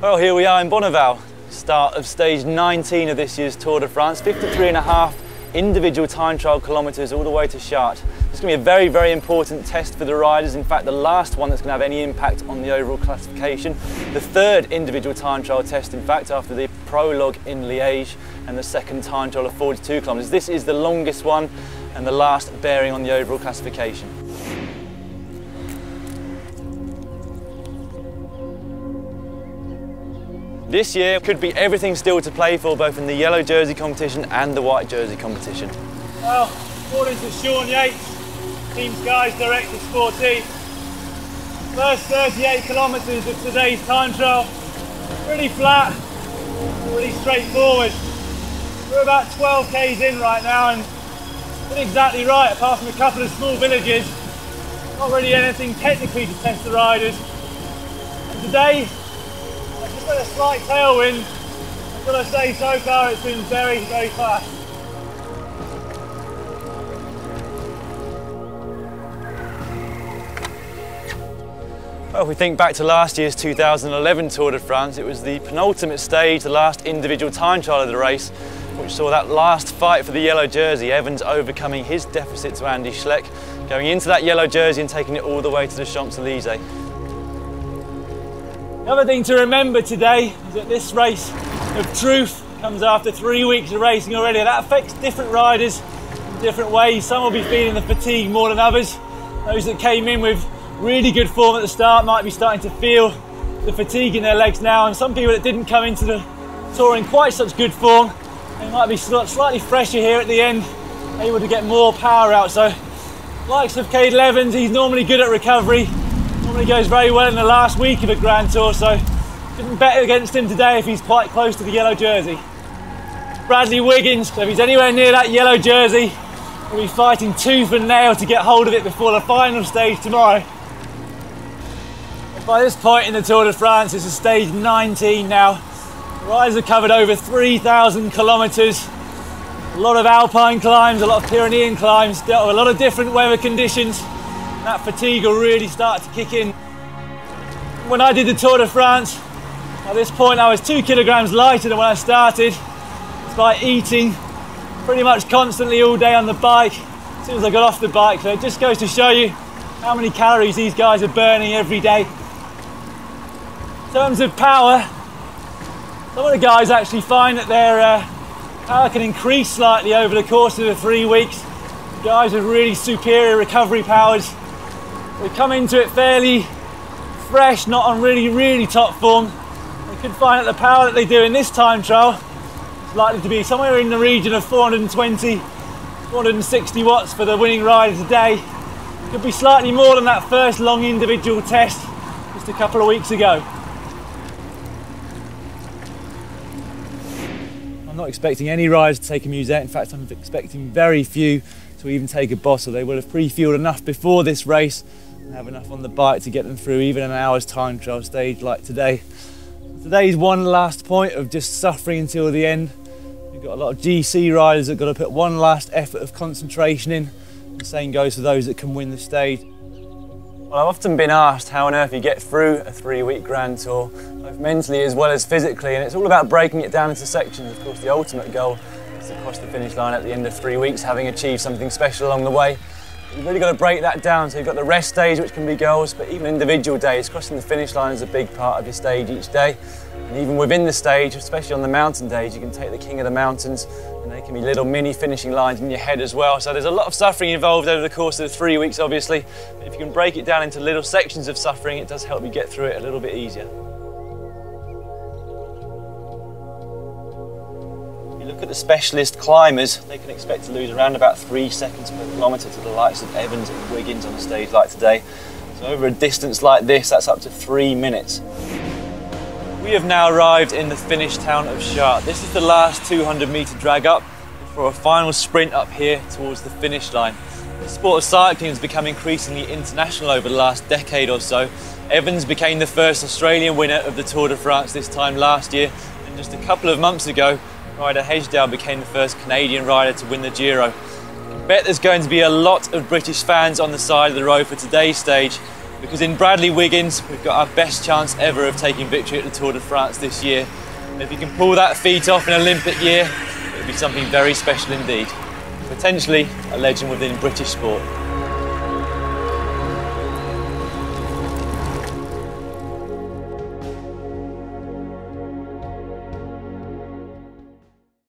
Well, here we are in Bonneval, start of stage 19 of this year's Tour de France, 53.5 individual time trial kilometres all the way to Chartres. It's going to be a very, very important test for the riders. In fact, the last one that's going to have any impact on the overall classification. The third individual time trial test, in fact, after the prologue in Liège and the second time trial of 42 kilometres. This is the longest one and the last bearing on the overall classification. This year could be everything still to play for, both in the yellow jersey competition and the white jersey competition. Well, according to Sean Yates, Team Sky's Director Sportive, first 38 kilometres of today's time trial, pretty flat, pretty straightforward. We're about 12 k's in right now and not exactly right, apart from a couple of small villages. Not really anything technically to test the riders. And today, just with a slight tailwind, I've got to say so far it's been very, very fast. Well, if we think back to last year's 2011 Tour de France, it was the penultimate stage, the last individual time trial of the race, which saw that last fight for the yellow jersey, Evans overcoming his deficit to Andy Schleck, going into that yellow jersey and taking it all the way to the Champs-Elysees. The other thing to remember today is that this race of truth comes after 3 weeks of racing already. That affects different riders in different ways. Some will be feeling the fatigue more than others. Those that came in with really good form at the start might be starting to feel the fatigue in their legs now, and some people that didn't come into the Tour in quite such good form, they might be slightly fresher here at the end, able to get more power out. So likes of Cadel Evans, he's normally good at recovery. Normally goes very well in the last week of a Grand Tour, so couldn't bet against him today if he's quite close to the yellow jersey. Bradley Wiggins, so if he's anywhere near that yellow jersey, he'll be fighting tooth and nail to get hold of it before the final stage tomorrow. And by this point in the Tour de France, this is stage 19 now. The riders have covered over 3,000 kilometres. A lot of alpine climbs, a lot of Pyrenean climbs, dealt with a lot of different weather conditions. That fatigue will really start to kick in. When I did the Tour de France, at this point I was 2 kilograms lighter than when I started. It's by eating pretty much constantly all day on the bike as soon as I got off the bike. So it just goes to show you how many calories these guys are burning every day. In terms of power, some of the guys actually find that their power can increase slightly over the course of the 3 weeks. Guys with really superior recovery powers. They come into it fairly fresh, not on really top form. They could find that the power that they do in this time trial is likely to be somewhere in the region of 420, 460 watts for the winning rider today. Could be slightly more than that first long individual test just a couple of weeks ago. I'm not expecting any riders to take a musette. In fact, I'm expecting very few to even take a bottle. They will have pre-fueled enough before this race and have enough on the bike to get them through even an hour's time trial stage like today. Today's one last point of just suffering until the end. We've got a lot of GC riders that have got to put one last effort of concentration in. The same goes for those that can win the stage. Well, I've often been asked how on earth you get through a 3-week Grand Tour, both mentally as well as physically, and it's all about breaking it down into sections. Of course, the ultimate goal is to cross the finish line at the end of 3 weeks, having achieved something special along the way. You've really got to break that down. So you've got the rest stage, which can be goals, but even individual days, crossing the finish line is a big part of your stage each day. And even within the stage, especially on the mountain days, you can take the king of the mountains, and they can be little mini finishing lines in your head as well. So there's a lot of suffering involved over the course of the 3 weeks, obviously. But if you can break it down into little sections of suffering, it does help you get through it a little bit easier. Look at the specialist climbers, they can expect to lose around about 3 seconds per kilometre to the likes of Evans and Wiggins on a stage like today. So over a distance like this, that's up to 3 minutes. We have now arrived in the Finnish town of Chartres. This is the last 200-metre drag up before a final sprint up here towards the finish line. The sport of cycling has become increasingly international over the last decade or so. Evans became the first Australian winner of the Tour de France this time last year, and just a couple of months ago, rider Hejsdal became the first Canadian rider to win the Giro. I bet there's going to be a lot of British fans on the side of the road for today's stage. because in Bradley Wiggins, we've got our best chance ever of taking victory at the Tour de France this year. And if he can pull that feat off in an Olympic year, it'll be something very special indeed. Potentially a legend within British sport.